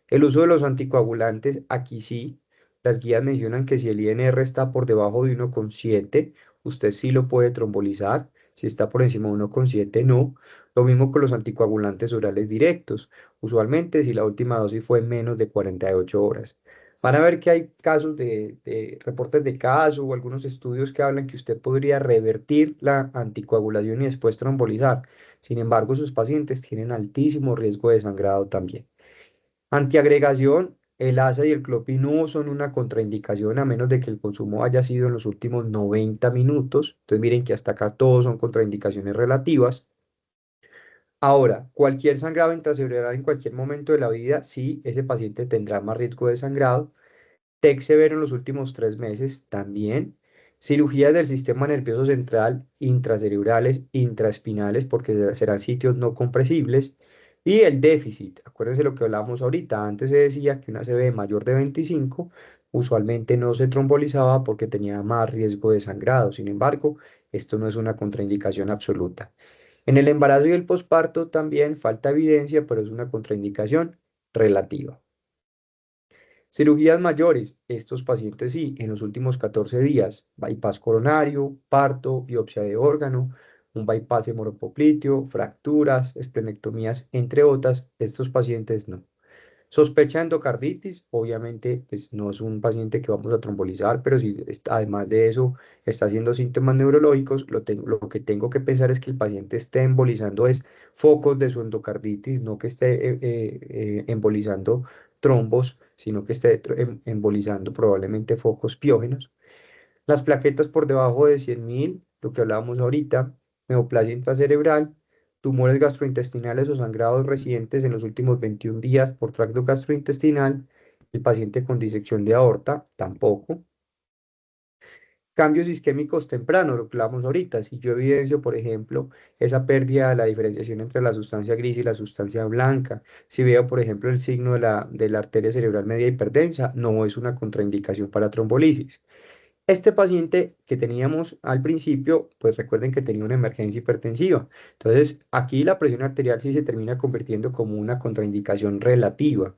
El uso de los anticoagulantes, aquí sí, las guías mencionan que si el INR está por debajo de 1,7, usted sí lo puede trombolizar. Si está por encima de 1,7, no. Lo mismo con los anticoagulantes orales directos. Usualmente, si la última dosis fue menos de 48 horas. Van a ver que hay casos de reportes de caso o algunos estudios que hablan que usted podría revertir la anticoagulación y después trombolizar. Sin embargo, sus pacientes tienen altísimo riesgo de sangrado también. Antiagregación, el ASA y el clopi no son una contraindicación a menos de que el consumo haya sido en los últimos 90 minutos. Entonces miren que hasta acá todos son contraindicaciones relativas. Ahora, cualquier sangrado intracerebral en cualquier momento de la vida, sí, ese paciente tendrá más riesgo de sangrado. TEC severo en los últimos 3 meses también. Cirugías del sistema nervioso central, intracerebrales, intraespinales, porque serán sitios no compresibles. Y el déficit, acuérdense lo que hablábamos ahorita, antes se decía que una CB mayor de 25 usualmente no se trombolizaba porque tenía más riesgo de sangrado. Sin embargo, esto no es una contraindicación absoluta. En el embarazo y el posparto también falta evidencia, pero es una contraindicación relativa. Cirugías mayores, estos pacientes sí, en los últimos 14 días, bypass coronario, parto, biopsia de órgano, un bypass femoropopliteo, fracturas, esplenectomías, entre otras, estos pacientes no. Sospecha de endocarditis, obviamente, pues no es un paciente que vamos a trombolizar, pero si además de eso está haciendo síntomas neurológicos, lo que tengo que pensar es que el paciente esté embolizando es focos de su endocarditis, no que esté embolizando trombos, sino que esté embolizando probablemente focos piógenos. Las plaquetas por debajo de 100.000, lo que hablábamos ahorita, neoplasia intracerebral, tumores gastrointestinales o sangrados recientes en los últimos 21 días por tracto gastrointestinal, el paciente con disección de aorta, tampoco. Cambios isquémicos tempranos, lo que hablamos ahorita. Si yo evidencio, por ejemplo, esa pérdida de la diferenciación entre la sustancia gris y la sustancia blanca, si veo, por ejemplo, el signo de la arteria cerebral media hipertensa, no es una contraindicación para trombolisis. Este paciente que teníamos al principio, pues recuerden que tenía una emergencia hipertensiva. Entonces, aquí la presión arterial sí se termina convirtiendo como una contraindicación relativa.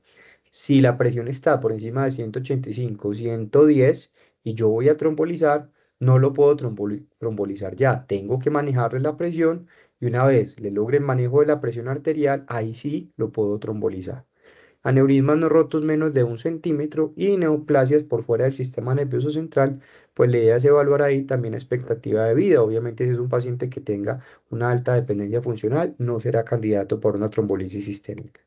Si la presión está por encima de 185, 110 y yo voy a trombolizar, no lo puedo trombolizar ya. Tengo que manejarle la presión y una vez le logre el manejo de la presión arterial, ahí sí lo puedo trombolizar. Aneurismas no rotos menos de 1 centímetro y neoplasias por fuera del sistema nervioso central, pues la idea es evaluar ahí también expectativa de vida. Obviamente, si es un paciente que tenga una alta dependencia funcional, no será candidato para una trombolisis sistémica.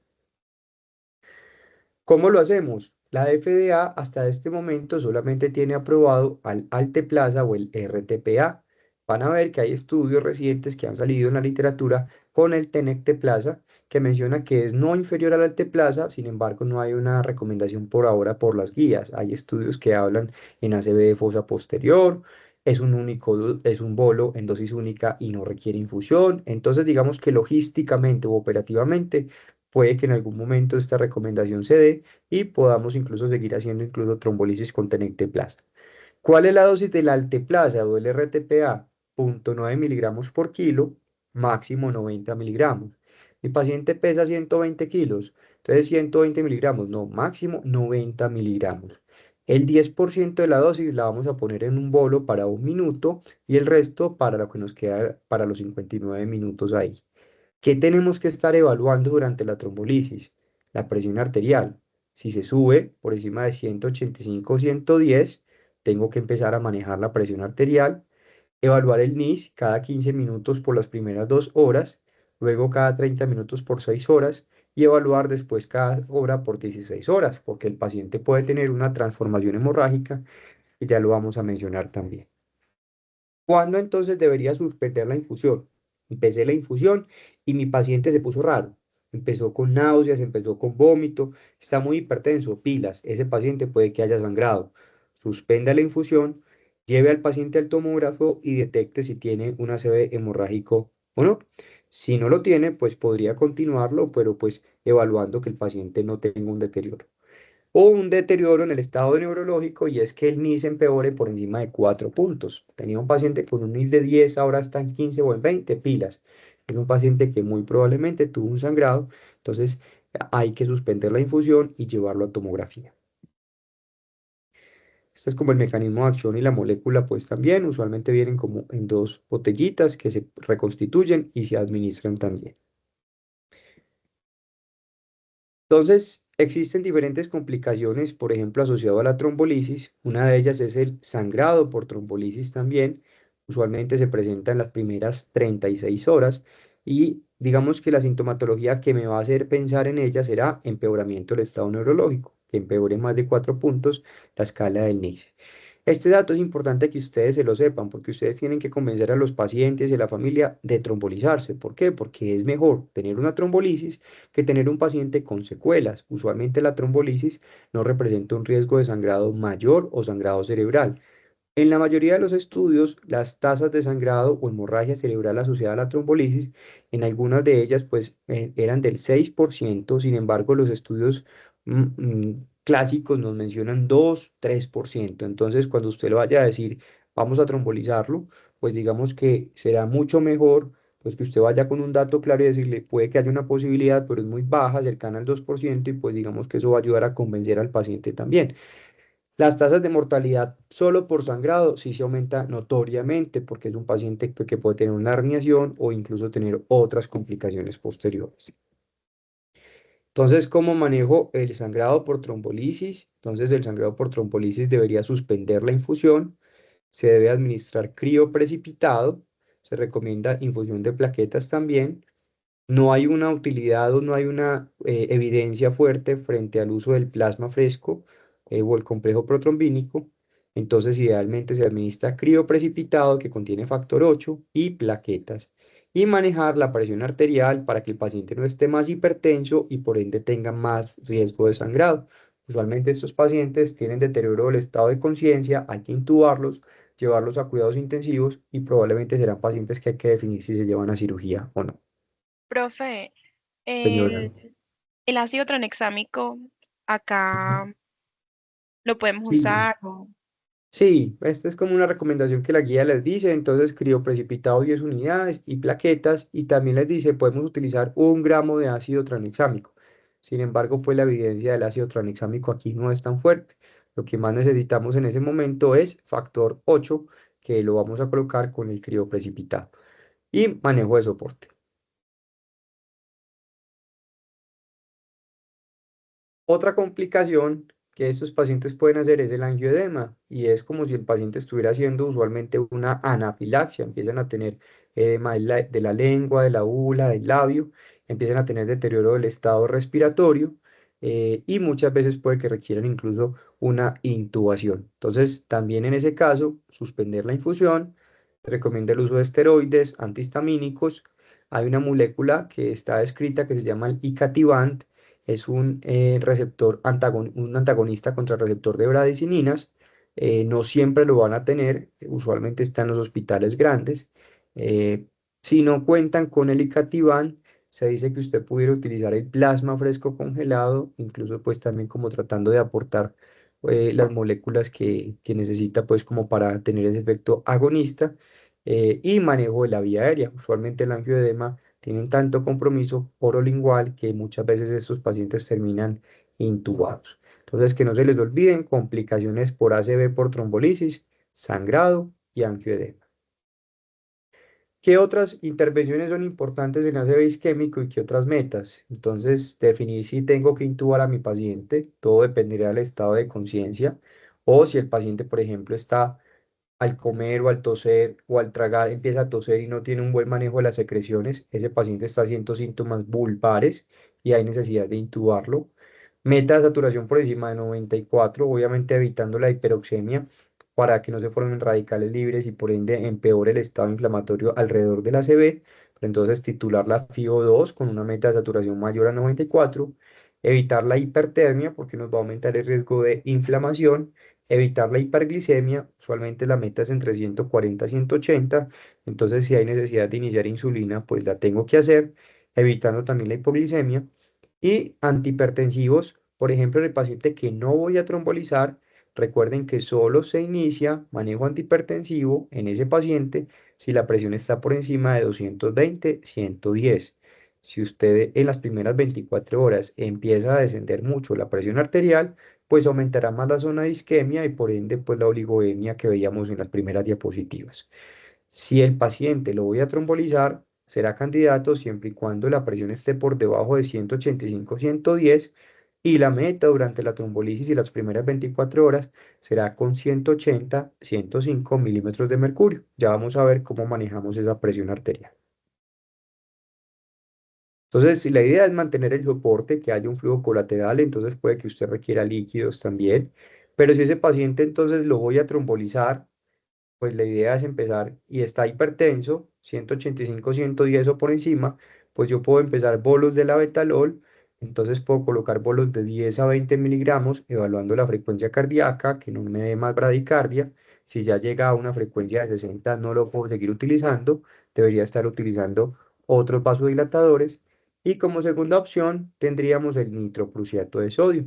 ¿Cómo lo hacemos? la FDA hasta este momento solamente tiene aprobado al Alteplasa o el RTPA. Van a ver que hay estudios recientes que han salido en la literatura con el Tenecteplasa, que menciona que es no inferior al Alteplasa, sin embargo no hay una recomendación por ahora por las guías. Hay estudios que hablan en ACV de fosa posterior, es un bolo en dosis única y no requiere infusión. Entonces digamos que logísticamente u operativamente puede que en algún momento esta recomendación se dé y podamos incluso seguir haciendo incluso trombolisis con tenecteplasa. ¿Cuál es la dosis del alteplasa o del RTPA? 0,9 miligramos por kilo, máximo 90 miligramos. Mi paciente pesa 120 kilos, entonces 120 miligramos, no, máximo 90 miligramos. El 10% de la dosis la vamos a poner en un bolo para 1 minuto y el resto para lo que nos queda para los 59 minutos ahí. ¿Qué tenemos que estar evaluando durante la trombolisis? La presión arterial. Si se sube por encima de 185 o 110, tengo que empezar a manejar la presión arterial, evaluar el NIS cada 15 minutos por las primeras 2 horas, luego cada 30 minutos por 6 horas y evaluar después cada hora por 16 horas, porque el paciente puede tener una transformación hemorrágica y ya lo vamos a mencionar también. ¿Cuándo entonces debería suspender la infusión? Empecé la infusión y mi paciente se puso raro. Empezó con náuseas, empezó con vómito, está muy hipertenso, pilas, ese paciente puede que haya sangrado. Suspenda la infusión, lleve al paciente al tomógrafo y detecte si tiene un ACV hemorrágico o no. Si no lo tiene, pues podría continuarlo, pero pues evaluando que el paciente no tenga un deterioro o un deterioro en el estado neurológico y es que el NIS empeore por encima de 4 puntos. Tenía un paciente con un NIS de 10, ahora está en 15 o en 20 pilas. Es un paciente que muy probablemente tuvo un sangrado, entonces hay que suspender la infusión y llevarlo a tomografía. Este es como el mecanismo de acción y la molécula pues también usualmente vienen como en dos botellitas que se reconstituyen y se administran también. Entonces, existen diferentes complicaciones, por ejemplo, asociado a la trombolisis. Una de ellas es el sangrado por trombolisis también. Usualmente se presenta en las primeras 36 horas y digamos que la sintomatología que me va a hacer pensar en ella será empeoramiento del estado neurológico, que empeore más de 4 puntos la escala del NICE. Este dato es importante que ustedes se lo sepan porque ustedes tienen que convencer a los pacientes y a la familia de trombolizarse. ¿Por qué? Porque es mejor tener una trombolisis que tener un paciente con secuelas. Usualmente la trombolisis no representa un riesgo de sangrado mayor o sangrado cerebral. En la mayoría de los estudios, las tasas de sangrado o hemorragia cerebral asociada a la trombolisis, en algunas de ellas, pues eran del 6%. Sin embargo, los estudios clásicos nos mencionan 2, 3%. Entonces, cuando usted lo vaya a decir, vamos a trombolizarlo, pues digamos que será mucho mejor, pues que usted vaya con un dato claro y decirle, puede que haya una posibilidad, pero es muy baja, cercana al 2%, y pues digamos que eso va a ayudar a convencer al paciente también. Las tasas de mortalidad solo por sangrado sí se aumenta notoriamente porque es un paciente que puede tener una herniación o incluso tener otras complicaciones posteriores. Entonces, ¿cómo manejo el sangrado por trombolisis? Entonces, el sangrado por trombolisis debería suspender la infusión, se debe administrar crioprecipitado, se recomienda infusión de plaquetas también. No hay una utilidad o no hay una evidencia fuerte frente al uso del plasma fresco o el complejo protrombínico. Entonces, idealmente se administra crioprecipitado que contiene factor 8 y plaquetas. Y manejar la presión arterial para que el paciente no esté más hipertenso y por ende tenga más riesgo de sangrado. Usualmente estos pacientes tienen deterioro del estado de conciencia, hay que intubarlos, llevarlos a cuidados intensivos y probablemente serán pacientes que hay que definir si se llevan a cirugía o no. Profe, Señora. el ácido tranexámico acá lo podemos Sí, usar. sí, esta es como una recomendación que la guía les dice, entonces crioprecipitado 10 unidades y plaquetas y también les dice podemos utilizar 1 gramo de ácido tranexámico. Sin embargo, pues la evidencia del ácido tranexámico aquí no es tan fuerte. Lo que más necesitamos en ese momento es factor 8 que lo vamos a colocar con el crioprecipitado y manejo de soporte. Otra complicación que estos pacientes pueden hacer es el angioedema y es como si el paciente estuviera haciendo usualmente una anafilaxia, empiezan a tener edema de la lengua, de la úvula, del labio, empiezan a tener deterioro del estado respiratorio. y muchas veces puede que requieran incluso una intubación. Entonces, también en ese caso, suspender la infusión, recomienda el uso de esteroides, antihistamínicos. Hay una molécula que está descrita que se llama el icatibant, es un un antagonista contra el receptor de bradicininas. No siempre lo van a tener, usualmente está en los hospitales grandes. Eh, si no cuentan con el icatibant, se dice que usted pudiera utilizar el plasma fresco congelado, incluso pues también como tratando de aportar las moléculas que necesita pues como para tener ese efecto agonista, y manejo de la vía aérea. Usualmente el angioedema tienen tanto compromiso orolingual que muchas veces estos pacientes terminan intubados. Entonces que no se les olviden complicaciones por ACV por trombolisis, sangrado y angioedema. ¿Qué otras intervenciones son importantes en ACV isquémico y qué otras metas? Entonces, definir si tengo que intubar a mi paciente, todo dependerá del estado de conciencia, o si el paciente, por ejemplo, está al comer o al toser o al tragar, empieza a toser y no tiene un buen manejo de las secreciones, ese paciente está haciendo síntomas bulbares y hay necesidad de intubarlo. Meta de saturación por encima de 94, obviamente evitando la hiperoxemia para que no se formen radicales libres y por ende empeore el estado inflamatorio alrededor del ACV. Entonces, titular la FiO2 con una meta de saturación mayor a 94, evitar la hipertermia porque nos va a aumentar el riesgo de inflamación, evitar la hiperglicemia, usualmente la meta es entre 140 y 180, entonces si hay necesidad de iniciar insulina, pues la tengo que hacer, evitando también la hipoglicemia. Y antihipertensivos, por ejemplo, en el paciente que no voy a trombolizar, recuerden que solo se inicia manejo antihipertensivo en ese paciente si la presión está por encima de 220, 110. Si usted en las primeras 24 horas empieza a descender mucho la presión arterial, pues aumentará más la zona de isquemia y por ende pues la oligoemia que veíamos en las primeras diapositivas. Si el paciente lo voy a trombolizar, será candidato siempre y cuando la presión esté por debajo de 185, 110 y la meta durante la trombolisis y las primeras 24 horas será con 180, 105 milímetros de mercurio. Ya vamos a ver cómo manejamos esa presión arterial. Entonces, si la idea es mantener el soporte, que haya un flujo colateral, entonces puede que usted requiera líquidos también. Pero si ese paciente entonces lo voy a trombolizar, pues la idea es empezar y está hipertenso, 185, 110 o por encima, pues yo puedo empezar bolos de la betalol, entonces puedo colocar bolos de 10 a 20 miligramos, evaluando la frecuencia cardíaca, que no me dé más bradicardia. Si ya llega a una frecuencia de 60, no lo puedo seguir utilizando, debería estar utilizando otros vasodilatadores. Y como segunda opción tendríamos el nitroprusiato de sodio.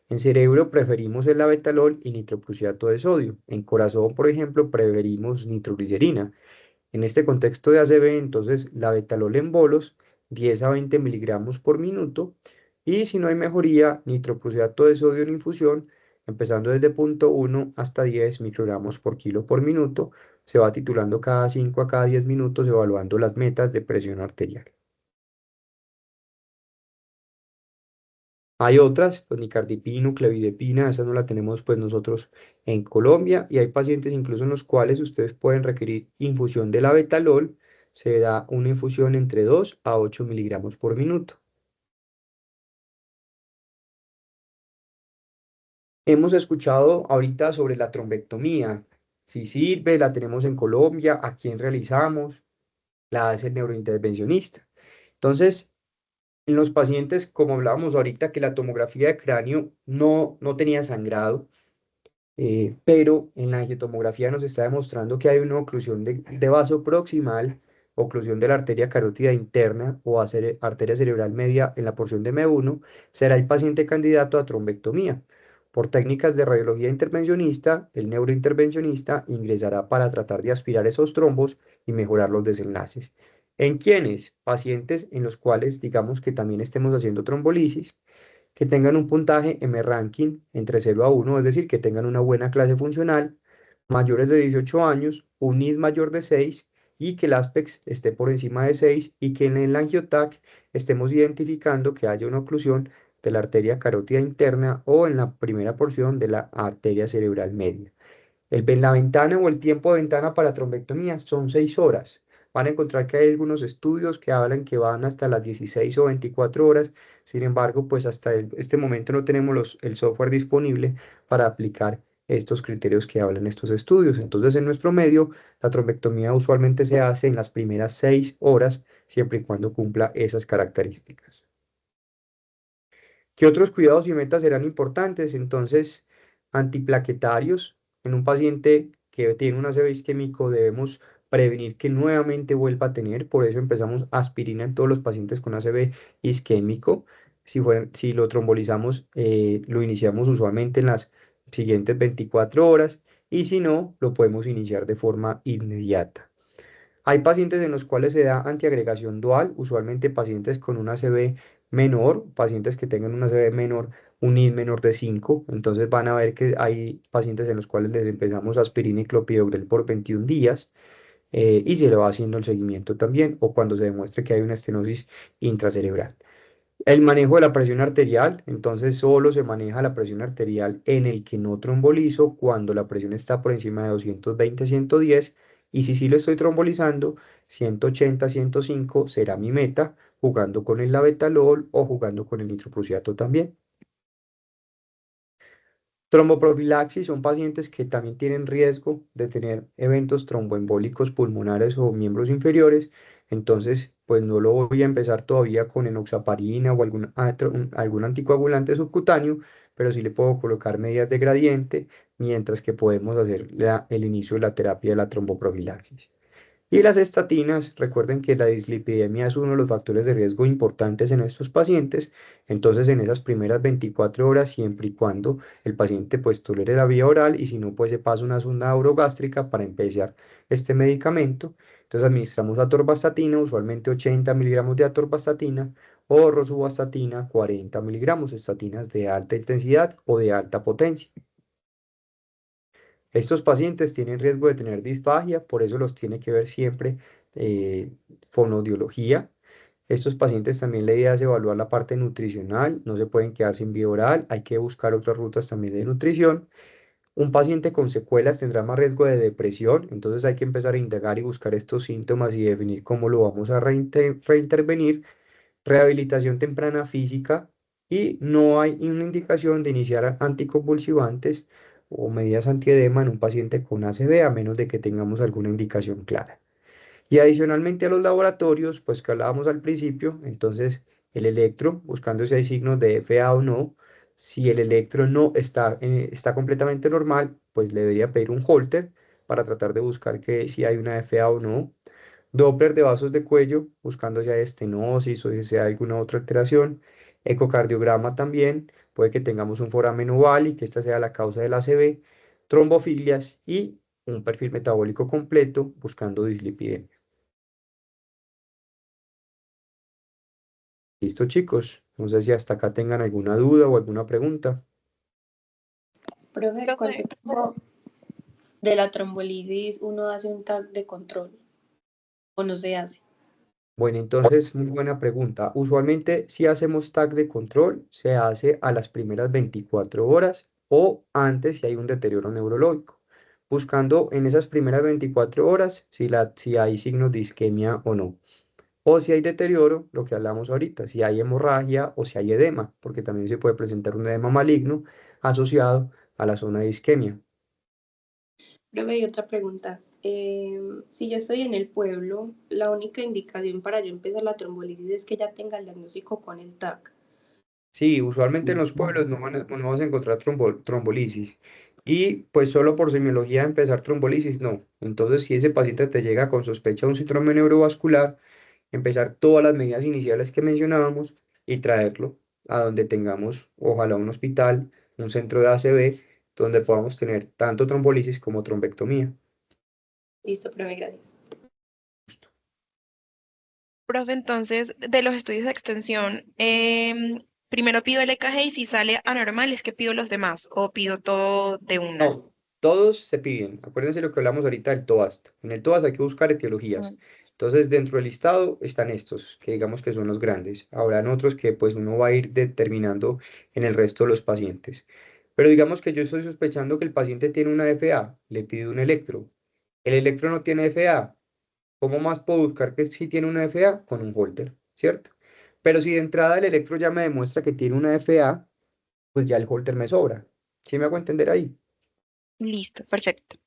En cerebro preferimos el labetalol y nitroprusiato de sodio. En corazón, por ejemplo, preferimos nitroglicerina. En este contexto de ACV, entonces, labetalol en bolos, 10 a 20 miligramos por minuto. Y si no hay mejoría, nitroprusiato de sodio en infusión, empezando desde 0,1 hasta 10 microgramos por kilo por minuto. Se va titulando cada 5 a cada 10 minutos, evaluando las metas de presión arterial. Hay otras, pues nicardipina, clevidepina, esa no la tenemos pues nosotros en Colombia y hay pacientes incluso en los cuales ustedes pueden requerir infusión de la betalol, se da una infusión entre 2 a 8 miligramos por minuto. Hemos escuchado ahorita sobre la trombectomía, si sirve, la tenemos en Colombia, a quién realizamos, la hace el neurointervencionista. Entonces, en los pacientes, como hablábamos ahorita, que la tomografía de cráneo no tenía sangrado, pero en la angiotomografía nos está demostrando que hay una oclusión de vaso proximal, oclusión de la arteria carótida interna o arteria cerebral media en la porción de M1, será el paciente candidato a trombectomía. Por técnicas de radiología intervencionista, el neurointervencionista ingresará para tratar de aspirar esos trombos y mejorar los desenlaces. ¿En quiénes? Pacientes en los cuales digamos que también estemos haciendo trombolisis, que tengan un puntaje M-ranking entre 0 a 1, es decir, que tengan una buena clase funcional, mayores de 18 años, un NIS mayor de 6 y que el ASPEX esté por encima de 6 y que en el angiotac estemos identificando que haya una oclusión de la arteria carótida interna o en la primera porción de la arteria cerebral media. La ventana o el tiempo de ventana para trombectomía son 6 horas. van a encontrar que hay algunos estudios que hablan que van hasta las 16 o 24 horas. Sin embargo, pues hasta este momento no tenemos el software disponible para aplicar estos criterios que hablan estos estudios. Entonces, en nuestro medio, la trombectomía usualmente se hace en las primeras 6 horas, siempre y cuando cumpla esas características. ¿Qué otros cuidados y metas serán importantes? Entonces, antiplaquetarios. En un paciente que tiene un ACV isquémico debemos prevenir que nuevamente vuelva a tener. Por eso empezamos aspirina en todos los pacientes con ACV isquémico. Si lo trombolizamos, lo iniciamos usualmente en las siguientes 24 horas y si no, lo podemos iniciar de forma inmediata. Hay pacientes en los cuales se da antiagregación dual, usualmente pacientes con una ACV menor, pacientes que tengan una ACV menor, un ID menor de 5, entonces van a ver que hay pacientes en los cuales les empezamos aspirina y clopidogrel por 21 días y se le va haciendo el seguimiento también, o cuando se demuestre que hay una estenosis intracerebral. El manejo de la presión arterial, entonces solo se maneja la presión arterial en el que no trombolizo cuando la presión está por encima de 220-110 y si sí lo estoy trombolizando, 180-105 será mi meta, jugando con el labetalol o jugando con el nitroprusiato también. Tromboprofilaxis son pacientes que también tienen riesgo de tener eventos tromboembólicos pulmonares o miembros inferiores, entonces pues no lo voy a empezar todavía con enoxaparina o algún anticoagulante subcutáneo, pero sí le puedo colocar medidas de gradiente mientras que podemos hacer el inicio de la terapia de la tromboprofilaxis. Y las estatinas, recuerden que la dislipidemia es uno de los factores de riesgo importantes en estos pacientes, entonces en esas primeras 24 horas, siempre y cuando el paciente pues tolere la vía oral y si no pues se pasa una sonda orogástrica para empezar este medicamento. Entonces administramos atorvastatina, usualmente 80 miligramos de atorvastatina o rosuvastatina 40 miligramos, estatinas de alta intensidad o de alta potencia. Estos pacientes tienen riesgo de tener disfagia, por eso los tiene que ver siempre fonoaudiología. Estos pacientes también la idea es evaluar la parte nutricional, no se pueden quedar sin vía oral, hay que buscar otras rutas también de nutrición. Un paciente con secuelas tendrá más riesgo de depresión, entonces hay que empezar a indagar y buscar estos síntomas y definir cómo lo vamos a reintervenir. Rehabilitación temprana física y no hay una indicación de iniciar anticonvulsivantes o medidas antiedema en un paciente con ACV a menos de que tengamos alguna indicación clara. Y adicionalmente a los laboratorios, pues que hablábamos al principio, entonces el electro, buscando si hay signos de FA o no. Si el electro no está completamente normal, pues le debería pedir un Holter para tratar de buscar que si hay una FA o no. Doppler de vasos de cuello, buscando si hay estenosis o si hay alguna otra alteración. Ecocardiograma también, puede que tengamos un foramen oval y que esta sea la causa del ACV. Trombofilias y un perfil metabólico completo, buscando dislipidemia. Listo, chicos. No sé si hasta acá tengan alguna duda o alguna pregunta. Profe, ¿cuánto Profe, tiempo de la trombolisis uno hace un TAC de control o no se hace? Bueno, entonces, muy buena pregunta. Usualmente, si hacemos TAC de control, se hace a las primeras 24 horas o antes si hay un deterioro neurológico, buscando en esas primeras 24 horas si hay signos de isquemia o no. O si hay deterioro, lo que hablamos ahorita, si hay hemorragia o si hay edema, porque también se puede presentar un edema maligno asociado a la zona de isquemia. Profe, y otra pregunta. Si yo estoy en el pueblo, la única indicación para yo empezar la trombolisis es que ya tenga el diagnóstico con el TAC. Sí, usualmente en los pueblos no vas a encontrar trombolisis. Y pues solo por semiología empezar trombolisis, no. Entonces, si ese paciente te llega con sospecha de un síndrome neurovascular, empezar todas las medidas iniciales que mencionábamos y traerlo a donde tengamos, ojalá un hospital, un centro de ACV, donde podamos tener tanto trombolisis como trombectomía. Listo, profe, gracias. profe, entonces, de los estudios de extensión, primero pido el EKG y si sale anormal es que pido los demás o pido todo de una. No, todos se piden. Acuérdense lo que hablamos ahorita del TOAST. En el TOAST hay que buscar etiologías. Mm. Entonces, dentro del listado están estos, que digamos que son los grandes. Habrán otros que pues uno va a ir determinando en el resto de los pacientes. Pero digamos que yo estoy sospechando que el paciente tiene una FA, le pido un electro. El electro no tiene FA, ¿Cómo más puedo buscar que sí tiene una FA? Con un holder, ¿cierto? Pero si de entrada el electro ya me demuestra que tiene una FA, pues ya el holder me sobra. ¿Sí me hago entender ahí? Listo, perfecto.